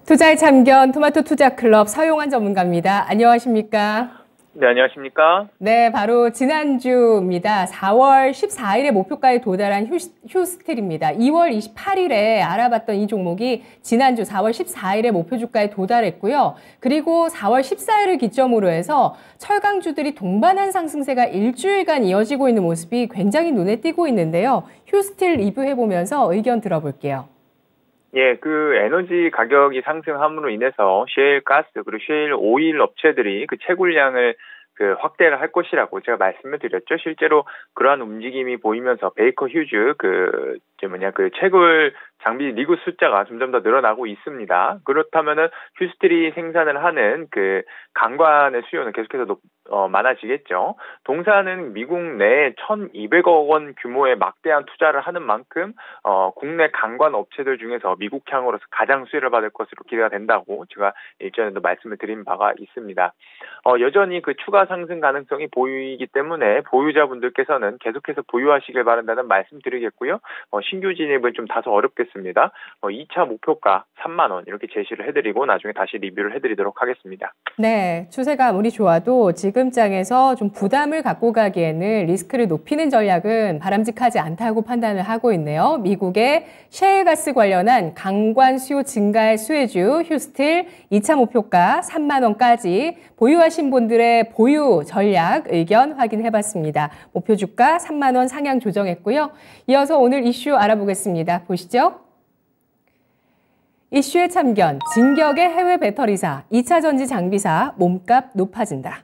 투자의 참견 토마토 투자클럽 서용한 전문가입니다. 안녕하십니까? 네, 안녕하십니까? 네, 바로 지난주입니다. 4월 14일에 목표가에 도달한 휴스틸입니다. 2월 28일에 알아봤던 이 종목이 지난주 4월 14일에 목표 주가에 도달했고요. 그리고 4월 14일을 기점으로 해서 철강주들이 동반한 상승세가 일주일간 이어지고 있는 모습이 굉장히 눈에 띄고 있는데요. 휴스틸 리뷰해보면서 의견 들어볼게요. 예, 그 에너지 가격이 상승함으로 인해서 셰일 가스 그리고 셰일 오일 업체들이 그 채굴량을 확대를 할 것이라고 제가 말씀을 드렸죠. 실제로 그러한 움직임이 보이면서 베이커 휴즈 채굴 장비 리그 숫자가 점점 더 늘어나고 있습니다. 그렇다면은 휴스틸이 생산을 하는 그 강관의 수요는 계속해서 많아지겠죠. 동사는 미국 내에 1,200억 원 규모의 막대한 투자를 하는 만큼 국내 강관 업체들 중에서 미국향으로서 가장 수혜를 받을 것으로 기대가 된다고 제가 일전에도 말씀을 드린 바가 있습니다. 여전히 그 추가 상승 가능성이 보이기 때문에 보유자분들께서는 계속해서 보유하시길 바란다는 말씀드리겠고요. 신규 진입은 좀 다소 어렵겠습니다. 2차 목표가 3만 원 이렇게 제시를 해드리고 나중에 다시 리뷰를 해드리도록 하겠습니다. 네, 추세가 아무리 좋아도 지금 장에서 좀 부담을 갖고 가기에는 리스크를 높이는 전략은 바람직하지 않다고 판단을 하고 있네요. 미국의 셰일가스 관련한 강관 수요 증가의 수혜주 휴스틸 2차 목표가 3만 원까지 보유하신 분들의 보유 전략 의견 확인해봤습니다. 목표 주가 3만 원 상향 조정했고요. 이어서 오늘 이슈 알아보겠습니다. 보시죠. 이슈의 참견, 진격의 해외 배터리사, 2차 전지 장비사, 몸값 높아진다.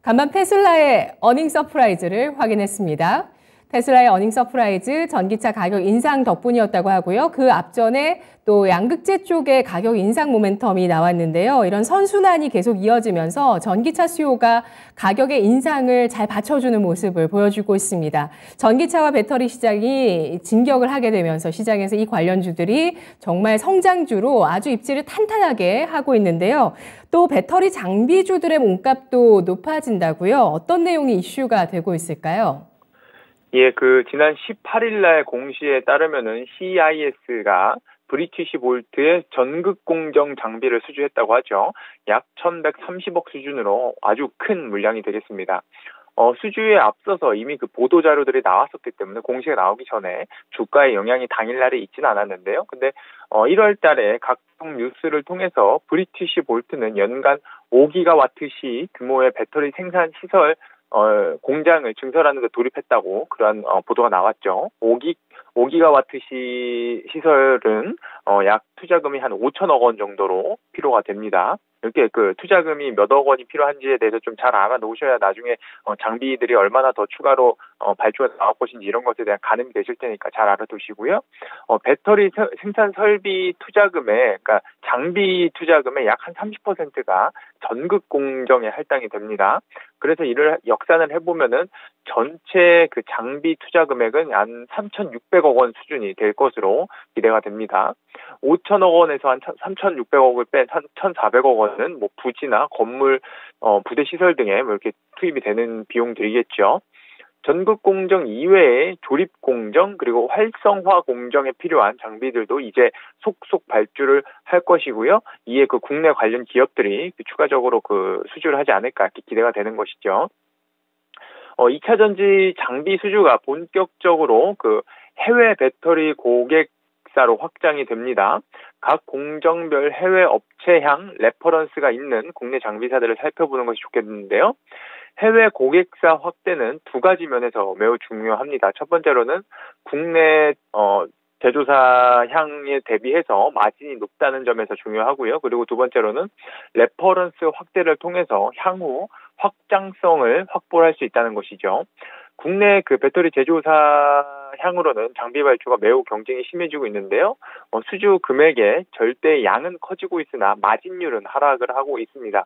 간밤 테슬라의 어닝 서프라이즈를 확인했습니다. 테슬라의 어닝 서프라이즈, 전기차 가격 인상 덕분이었다고 하고요. 그 앞전에 또 양극재 쪽의 가격 인상 모멘텀이 나왔는데요. 이런 선순환이 계속 이어지면서 전기차 수요가 가격의 인상을 잘 받쳐주는 모습을 보여주고 있습니다. 전기차와 배터리 시장이 진격을 하게 되면서 시장에서 이 관련주들이 정말 성장주로 아주 입지를 탄탄하게 하고 있는데요. 또 배터리 장비주들의 몸값도 높아진다고요. 어떤 내용이 이슈가 되고 있을까요? 예, 지난 18일 날 공시에 따르면은 CIS가 브리티시 볼트의 전극 공정 장비를 수주했다고 하죠. 약 1,130억 수준으로 아주 큰 물량이 되겠습니다. 수주에 앞서서 이미 그 보도 자료들이 나왔었기 때문에 공시가 나오기 전에 주가에 영향이 당일날에 있지는 않았는데요. 근데 1월 달에 각종 뉴스를 통해서 브리티시 볼트는 연간 5기가와트시 규모의 배터리 생산 시설 공장을 증설하는 데 돌입했다고 그러한 보도가 나왔죠. 5기가와트시 시설은 약 투자금이 한 5천억 원 정도로 필요가 됩니다. 이렇게 투자금이 몇억 원이 필요한지에 대해서 좀 잘 알아놓으셔야 나중에 장비들이 얼마나 더 추가로 발주가 나올 것인지 이런 것에 대한 가늠이 되실 테니까 잘 알아두시고요. 배터리 생산 설비 투자금에, 그러니까 장비 투자금의 약 한 30%가 전극 공정에 할당이 됩니다. 그래서 이를 역산을 해보면은 전체 그 장비 투자 금액은 한 3,600억 원 수준이 될 것으로 기대가 됩니다. 5천억 원에서 한 3,600억을 뺀 1,400억 원은 뭐 부지나 건물, 부대 시설 등에 뭐 이렇게 투입이 되는 비용들이겠죠. 전극 공정 이외에 조립 공정 그리고 활성화 공정에 필요한 장비들도 이제 속속 발주를 할 것이고요. 이에 국내 관련 기업들이 추가적으로 수주를 하지 않을까 이렇게 기대가 되는 것이죠. 2차 전지 장비 수주가 본격적으로 해외 배터리 고객사로 확장이 됩니다. 각 공정별 해외 업체향 레퍼런스가 있는 국내 장비사들을 살펴보는 것이 좋겠는데요. 해외 고객사 확대는 두 가지 면에서 매우 중요합니다. 첫 번째로는 국내 제조사 향에 대비해서 마진이 높다는 점에서 중요하고요. 그리고 두 번째로는 레퍼런스 확대를 통해서 향후 확장성을 확보할 수 있다는 것이죠. 국내 배터리 제조사 향으로는 장비 발주가 매우 경쟁이 심해지고 있는데요. 수주 금액의 절대 양은 커지고 있으나 마진율은 하락을 하고 있습니다.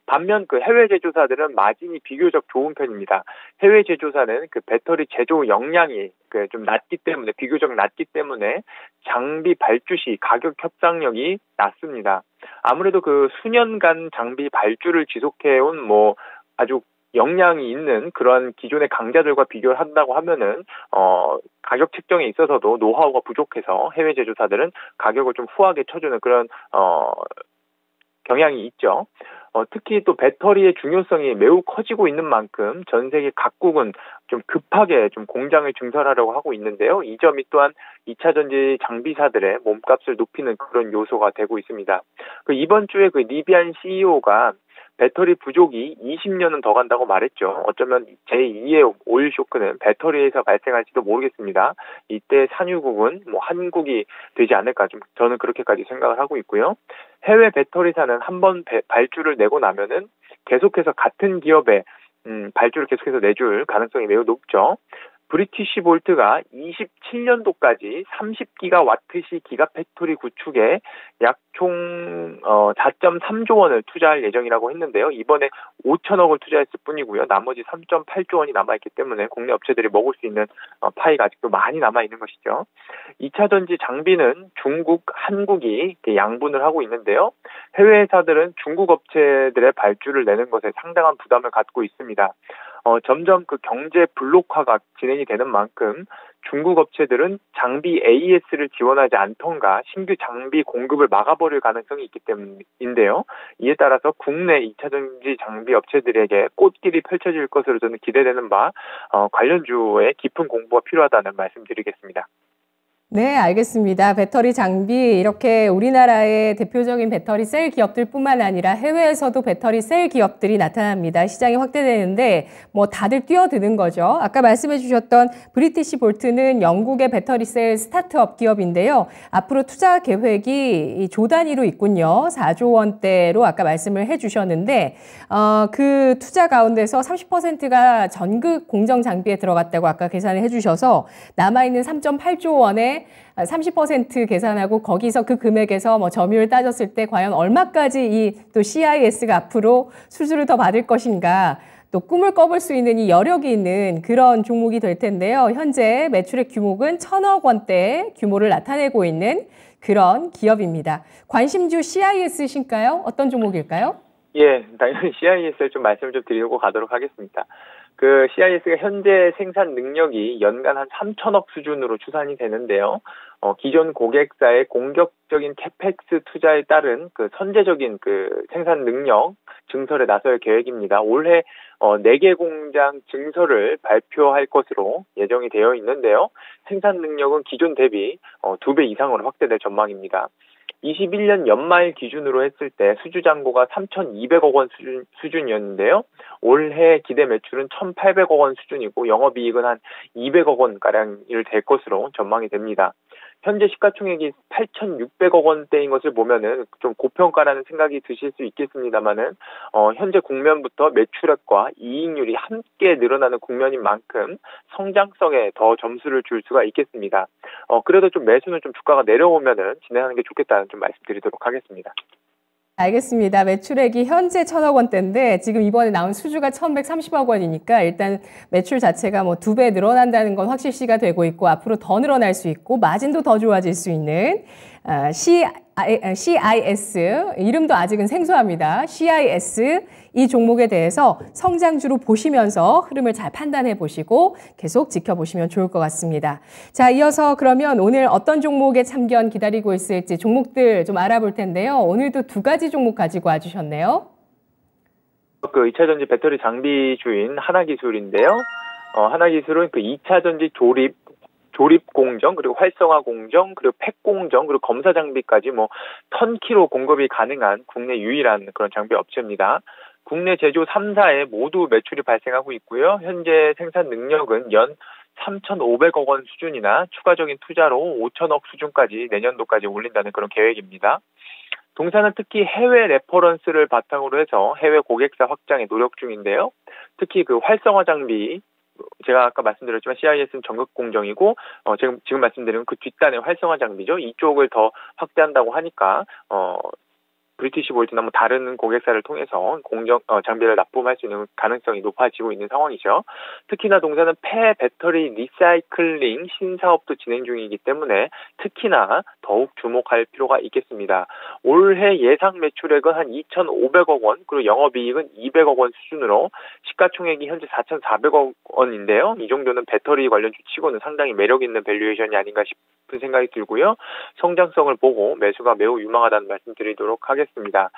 반면 해외 제조사들은 마진이 비교적 좋은 편입니다. 해외 제조사는 배터리 제조 역량이 좀 비교적 낮기 때문에 장비 발주 시 가격 협상력이 낮습니다. 아무래도 수년간 장비 발주를 지속해온 아주 역량이 있는 그런 기존의 강자들과 비교를 한다고 하면은 가격 책정에 있어서도 노하우가 부족해서 해외 제조사들은 가격을 좀 후하게 쳐주는 그런 경향이 있죠. 특히 또 배터리의 중요성이 매우 커지고 있는 만큼 전 세계 각국은 좀 급하게 좀 공장을 증설하려고 하고 있는데요. 이 점이 또한 2차 전지 장비사들의 몸값을 높이는 그런 요소가 되고 있습니다. 이번 주에 리비안 CEO가 배터리 부족이 20년은 더 간다고 말했죠. 어쩌면 제2의 오일 쇼크는 배터리에서 발생할지도 모르겠습니다. 이때 산유국은 한국이 되지 않을까 저는 그렇게까지 생각을 하고 있고요. 해외 배터리사는 한번 발주를 내고 나면은 계속해서 같은 기업에 발주를 계속해서 내줄 가능성이 매우 높죠. 브리티시 볼트가 27년도까지 30기가와트시 기가팩토리 구축에 약 총 4.3조 원을 투자할 예정이라고 했는데요. 이번에 5천억 을 투자했을 뿐이고요. 나머지 3.8조 원이 남아있기 때문에 국내 업체들이 먹을 수 있는 파이가 아직도 많이 남아있는 것이죠. 2차 전지 장비는 중국, 한국이 양분을 하고 있는데요. 해외 회사들은 중국 업체들의 발주를 내는 것에 상당한 부담을 갖고 있습니다. 점점 경제 블록화가 진행이 되는 만큼 중국 업체들은 장비 AS를 지원하지 않던가 신규 장비 공급을 막아버릴 가능성이 있기 때문인데요. 이에 따라서 국내 2차 전지 장비 업체들에게 꽃길이 펼쳐질 것으로 저는 기대되는 바 관련주에 깊은 공부가 필요하다는 말씀드리겠습니다. 네, 알겠습니다. 배터리 장비, 이렇게 우리나라의 대표적인 배터리 셀 기업들뿐만 아니라 해외에서도 배터리 셀 기업들이 나타납니다. 시장이 확대되는데 다들 뛰어드는 거죠. 아까 말씀해 주셨던 브리티시 볼트는 영국의 배터리 셀 스타트업 기업인데요. 앞으로 투자 계획이 조 단위로 있군요. 4조 원대로 아까 말씀을 해 주셨는데 그 투자 가운데서 30%가 전극 공정 장비에 들어갔다고 아까 계산을 해 주셔서 남아있는 3.8조 원에 30% 계산하고 거기서 그 금액에서 점유율 따졌을 때 과연 얼마까지 또 CIS가 앞으로 수주를 더 받을 것인가, 또 꿈을 꿔볼 수 있는 이 여력이 있는 그런 종목이 될 텐데요. 현재 매출액 규모는 1,000억 원대 규모를 나타내고 있는 그런 기업입니다. 관심주 CIS신가요? 어떤 종목일까요? 예, 당연히 CIS를 말씀을 드리고 가도록 하겠습니다. CIS가 현재 생산 능력이 연간 한 3천억 수준으로 추산이 되는데요. 기존 고객사의 공격적인 캐펙스 투자에 따른 선제적인 생산 능력 증설에 나설 계획입니다. 올해 4개 공장 증설을 발표할 것으로 예정이 되어 있는데요. 생산 능력은 기존 대비 2배 이상으로 확대될 전망입니다. 21년 연말 기준으로 했을 때 수주 잔고가 3,200억 원 수준이었는데요. 올해 기대 매출은 1,800억 원 수준이고 영업이익은 한 200억 원가량일 될 것으로 전망이 됩니다. 현재 시가총액이 8,600억 원대인 것을 보면은 좀 고평가라는 생각이 드실 수 있겠습니다만은 현재 국면부터 매출액과 이익률이 함께 늘어나는 국면인 만큼 성장성에 더 점수를 줄 수가 있겠습니다. 그래도 매수는 주가가 내려오면은 진행하는 게 좋겠다는 말씀드리도록 하겠습니다. 알겠습니다. 매출액이 현재 1,000억 원대인데 지금 이번에 나온 수주가 1,130억 원이니까 일단 매출 자체가 2배 늘어난다는 건 확실시가 되고 있고 앞으로 더 늘어날 수 있고 마진도 더 좋아질 수 있는 CIS, 이름도 아직은 생소합니다. CIS 이 종목에 대해서 성장주로 보시면서 흐름을 잘 판단해 보시고 계속 지켜보시면 좋을 것 같습니다. 자, 이어서 그러면 오늘 어떤 종목의 참견 기다리고 있을지 종목들 좀 알아볼 텐데요. 오늘도 2가지 종목 가지고 와주셨네요. 2차 전지 배터리 장비주인 하나기술인데요. 하나기술은 2차 전지 조립 공정, 그리고 활성화 공정, 그리고 팩 공정, 그리고 검사 장비까지 1,000kg 공급이 가능한 국내 유일한 그런 장비 업체입니다. 국내 제조 3사에 모두 매출이 발생하고 있고요. 현재 생산 능력은 연 3,500억 원 수준이나 추가적인 투자로 5천억 수준까지 내년도까지 올린다는 그런 계획입니다. 동사는 특히 해외 레퍼런스를 바탕으로 해서 해외 고객사 확장에 노력 중인데요. 특히 활성화 장비, 제가 아까 말씀드렸지만 CIS는 전극 공정이고 지금 말씀드린 뒷단의 활성화 장비죠. 이쪽을 더 확대한다고 하니까 브리티시볼트나 뭐 다른 고객사를 통해서 장비를 납품할 수 있는 가능성이 높아지고 있는 상황이죠. 특히나 동사는 폐 배터리 리사이클링 신사업도 진행 중이기 때문에 특히나 더욱 주목할 필요가 있겠습니다. 올해 예상 매출액은 한 2,500억 원, 그리고 영업이익은 200억 원 수준으로 시가총액이 현재 4,400억 원인데요. 이 정도는 배터리 관련주 치고는 상당히 매력 있는 밸류에이션이 아닌가 싶은 생각이 들고요. 성장성을 보고 매수가 매우 유망하다는 말씀드리도록 하겠습니다.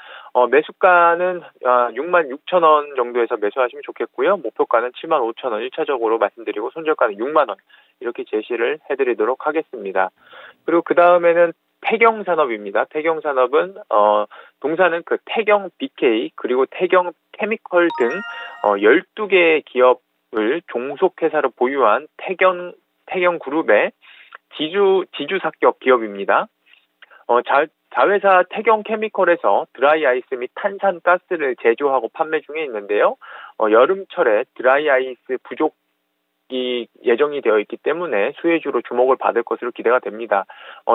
매수가는 66,000원 정도에서 매수하시면 좋겠고요. 목표가는 75,000원 1차적으로 말씀드리고 손절가는 6만 원 이렇게 제시를 해드리도록 하겠습니다. 그리고 그 다음에는 태경산업입니다. 태경산업은 동사는 그 태경 BK 그리고 태경 케미컬 등 12개의 기업을 종속회사로 보유한 태경그룹의 지주사격 기업입니다. 자회사 태경케미컬에서 드라이아이스 및 탄산가스를 제조하고 판매 중에 있는데요. 여름철에 드라이아이스 부족이 예정이 되어 있기 때문에 수혜주로 주목을 받을 것으로 기대가 됩니다.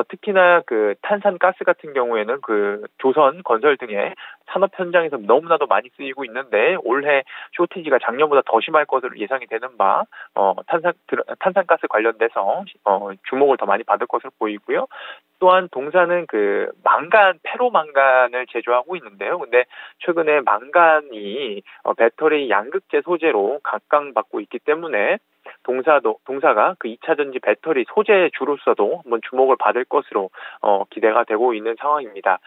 특히나 그 탄산가스 같은 경우에는 그 조선, 건설 등의 산업 현장에서 너무나도 많이 쓰이고 있는데 올해 쇼티지가 작년보다 더 심할 것으로 예상이 되는 바 탄산가스 관련돼서 주목을 더 많이 받을 것으로 보이고요. 또한 동사는 그 페로망간을 제조하고 있는데요. 근데 최근에 망간이 배터리 양극재 소재로 각광받고 있기 때문에 동사가 그 2차전지 배터리 소재주로서도 한번 주목을 받을 것으로 기대가 되고 있는 상황입니다.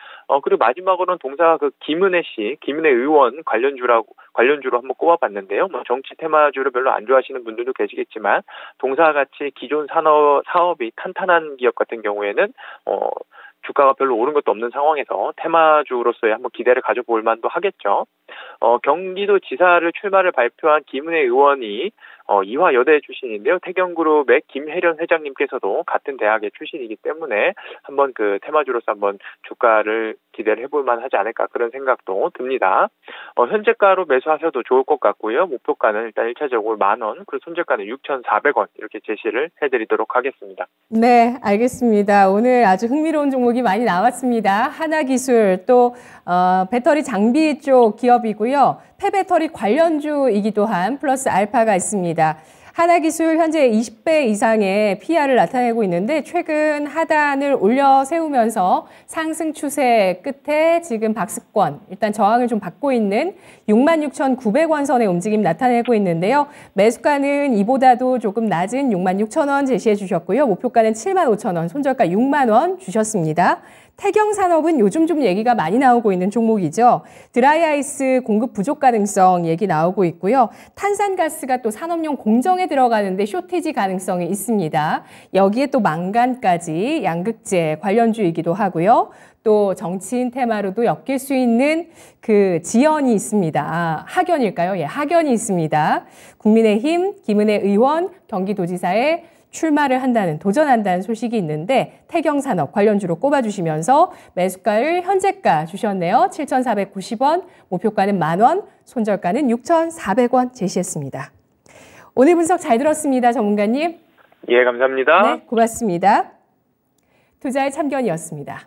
그리고 마지막으로는 동사가 그 김은혜 의원 관련주로 한번 꼽아봤는데요. 뭐 정치 테마주를 별로 안 좋아하시는 분들도 계시겠지만 동사와 같이 기존 사업이 탄탄한 기업 같은 경우에는 주가가 별로 오른 것도 없는 상황에서 테마주로서의 한번 기대를 가져볼 만도 하겠죠. 경기도지사를 출마를 발표한 김은혜 의원이 이화여대 출신인데요. 태경그룹의 김혜련 회장님께서도 같은 대학의 출신이기 때문에 한번 그 테마주로서 한번 주가를 기대를 해볼 만하지 않을까 그런 생각도 듭니다. 현재가로 매수하셔도 좋을 것 같고요. 목표가는 일단 1차적으로 10,000원, 그리고 손절가는 6,400원 이렇게 제시를 해드리도록 하겠습니다. 네, 알겠습니다. 오늘 아주 흥미로운 종목이 많이 나왔습니다. 하나기술 또 배터리 장비 쪽 기업이고요. 폐배터리 관련주이기도 한 플러스 알파가 있습니다. 하나기술 현재 20배 이상의 PR을 나타내고 있는데 최근 하단을 올려 세우면서 상승 추세 끝에 지금 박스권, 일단 저항을 좀 받고 있는 66,900원 선의 움직임 나타내고 있는데요. 매수가는 이보다도 조금 낮은 66,000원 제시해 주셨고요. 목표가는 75,000원, 손절가 6만 원 주셨습니다. 태경산업은 요즘 좀 얘기가 많이 나오고 있는 종목이죠. 드라이아이스 공급 부족 가능성 얘기 나오고 있고요. 탄산가스가 또 산업용 공정에 들어가는데 쇼티지 가능성이 있습니다. 여기에 또 망간까지 양극재 관련주이기도 하고요. 또 정치인 테마로도 엮일 수 있는 그 지연이 있습니다. 학연일까요? 예, 학연이 있습니다. 국민의힘 김은혜 의원 경기도지사에 도전한다는 소식이 있는데 태경산업 관련주로 꼽아주시면서 매수가를 현재가 주셨네요. 7,490원, 목표가는 10,000원, 손절가는 6,400원 제시했습니다. 오늘 분석 잘 들었습니다. 전문가님. 예, 감사합니다. 네, 고맙습니다. 투자의 참견이었습니다.